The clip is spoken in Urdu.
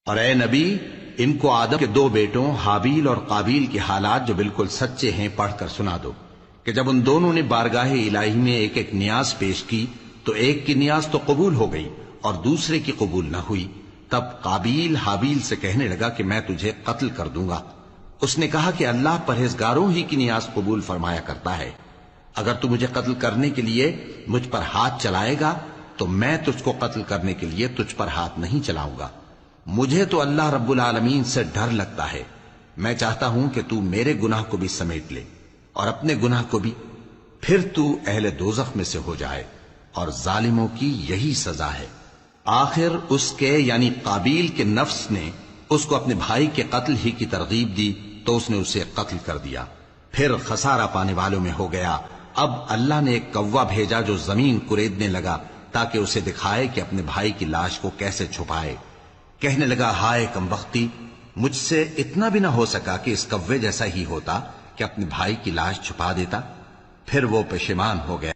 اور اے نبی، ان کو آدم کے 2 بیٹوں حابیل اور قابیل کے حالات جو بالکل سچے ہیں پڑھ کر سنا دو کہ جب ان دونوں نے بارگاہ الہی میں ایک ایک نیاز پیش کی تو ایک کی نیاز تو قبول ہو گئی اور دوسرے کی قبول نہ ہوئی۔ تب قابیل حابیل سے کہنے لگا کہ میں تجھے قتل کر دوں گا۔ اس نے کہا کہ اللہ پرہیزگاروں ہی کی نیاز قبول فرمایا کرتا ہے، اگر تو مجھے قتل کرنے کے لیے مجھ پر ہاتھ چلائے گا تو میں تجھ کو قتل کرنے کے لیے تجھ پر ہاتھ نہیں چلاؤں گا۔ مجھے تو اللہ رب العالمین سے ڈر لگتا ہے، میں چاہتا ہوں کہ تو میرے گناہ کو بھی سمیٹ لے اور اپنے گناہ کو بھی، پھر تو اہل دوزخ میں سے ہو جائے، اور ظالموں کی یہی سزا ہے۔ آخر اس کے یعنی قابیل کے نفس نے اس کو اپنے بھائی کے قتل ہی کی ترغیب دی تو اس نے اسے قتل کر دیا، پھر خسارہ پانے والوں میں ہو گیا۔ اب اللہ نے ایک کوا بھیجا جو زمین کریدنے لگا تاکہ اسے دکھائے کہ اپنے بھائی کی لاش کو کیسے چھپائے۔ کہنے لگا، ہائے کمبختی، مجھ سے اتنا بھی نہ ہو سکا کہ اس کوے جیسا ہی ہوتا کہ اپنے بھائی کی لاش چھپا دیتا۔ پھر وہ پشیمان ہو گیا۔